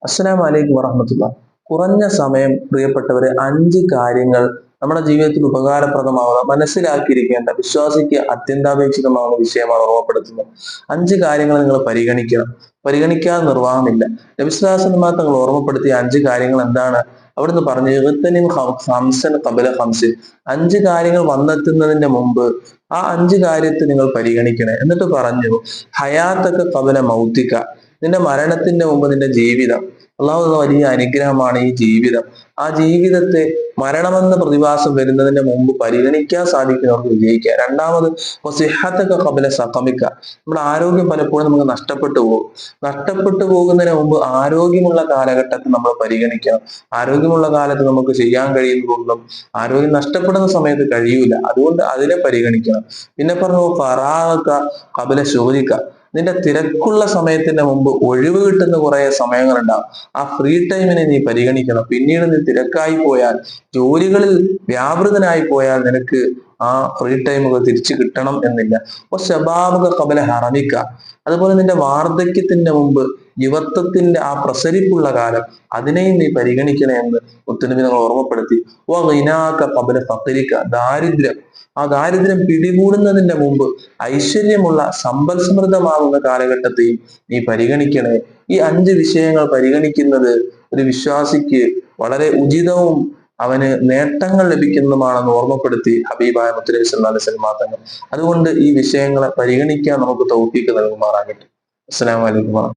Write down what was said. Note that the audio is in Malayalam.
അസ്സലാമു അലൈക്കും വറഹ്മത്തുള്ളാ. കുറഞ്ഞ സമയം പ്രിയപ്പെട്ടവരെ 5 കാര്യങ്ങൾ നമ്മുടെ ജീവിതത്തിൽ ഉപകാരപ്രദമാവുക, മനസ്സിലാക്കിയിരിക്കേണ്ട, വിശ്വാസിക്ക് അത്യന്താപേക്ഷിതമാവുന്ന വിഷയമാണ് ഓർമ്മപ്പെടുത്തുന്നത്. 5 കാര്യങ്ങൾ നിങ്ങൾ പരിഗണിക്കണം. പരിഗണിക്കാതെ നിർവാഹമില്ല. നബി സ്വല്ലല്ലാഹു അലൈഹി വസല്ലം തങ്ങൾ ഓർമ്മപ്പെടുത്തിയ 5 കാര്യങ്ങൾ എന്താണ്? അവിടുന്ന് പറഞ്ഞു, "ഇഗ്തനിം ഖംസൻ ഖബല ഖംസിൻ." 5 കാര്യങ്ങൾ വന്നെത്തുന്നതിന്റെ മുമ്പ് ആ 5 കാര്യത്തെ നിങ്ങൾ പരിഗണിക്കണേ. എന്നിട്ട് പറഞ്ഞു, "ഹയാത്തക ഖബല മൗതിക." നിന്റെ മരണത്തിന്റെ മുമ്പ് നിന്റെ ജീവിതം. അള്ളാഹു തന്ന വലിയ അനുഗ്രഹമാണ് ഈ ജീവിതം. ആ ജീവിതത്തെ മരണമെന്ന പ്രതിഭാസം വരുന്നതിന്റെ മുമ്പ് പരിഗണിക്കാൻ സാധിക്കുന്നവർക്ക് വിജയിക്കുക. രണ്ടാമത്, സിഹ്ഹത്തക ഖബല സഖമിക. നമ്മുടെ ആരോഗ്യം പലപ്പോഴും നമുക്ക് നഷ്ടപ്പെട്ടു പോകും. നഷ്ടപ്പെട്ടു പോകുന്നതിന് മുമ്പ് ആരോഗ്യമുള്ള കാലഘട്ടത്തിൽ നമ്മൾ പരിഗണിക്കണം. ആരോഗ്യമുള്ള കാലത്ത് നമുക്ക് ചെയ്യാൻ കഴിയുന്നതൊന്നും ആരോഗ്യം നഷ്ടപ്പെടുന്ന സമയത്ത് കഴിയൂല. അതുകൊണ്ട് അതിനെ പരിഗണിക്കണം. പിന്നെ പറഞ്ഞു, ഫറാഗക ഖബല ശുഗ്ലിക. നിന്റെ തിരക്കുള്ള സമയത്തിന്റെ മുമ്പ് ഒഴിവ് കിട്ടുന്ന കുറെ സമയങ്ങളുണ്ടാവും. ആ ഫ്രീ ടൈമിനെ നീ പരിഗണിക്കണം. പിന്നീട് നീ തിരക്കായി പോയാൽ, ജോലികളിൽ വ്യാപൃതനായി പോയാൽ നിനക്ക് ആ ഫ്രീ ടൈമുകൾ തിരിച്ചു കിട്ടണം എന്നില്ല. അപ്പൊ ശബാബക ഖബല ഹറമിക. അതുപോലെ നിന്റെ വാർദ്ധക്യത്തിന്റെ മുമ്പ് യുവത്വത്തിന്റെ ആ പ്രസരിപ്പുള്ള കാലം, അതിനെയും നീ പരിഗണിക്കണേ എന്ന് മുത്തുനബി നമ്മൾ ഓർമ്മപ്പെടുത്തി. ഗിനാക ഖബല ഫഖരിക. ദാരിദ്ര്യം, ആ ദാരിദ്ര്യം പിടികൂടുന്നതിന്റെ മുമ്പ് ഐശ്വര്യമുള്ള സമ്പൽ സമൃദ്ധമാകുന്ന കാലഘട്ടത്തെയും നീ പരിഗണിക്കണേ. ഈ 5 വിഷയങ്ങൾ പരിഗണിക്കുന്നത് ഒരു വിശ്വാസിക്ക് വളരെ ഉചിതവും അവന് നേട്ടങ്ങൾ ലഭിക്കുന്നതുമാണെന്ന് ഓർമ്മപ്പെടുത്തി ഹബീബായ മുത്തുനബി സല്ലല്ലാഹു അലൈഹി വസല്ലം തങ്ങൾ. അതുകൊണ്ട് ഈ വിഷയങ്ങളെ പരിഗണിക്കാൻ നമുക്ക് തൗഫീഖ് നൽകുമാറാകട്ടെ. അസ്സലാമു അലൈക്കും.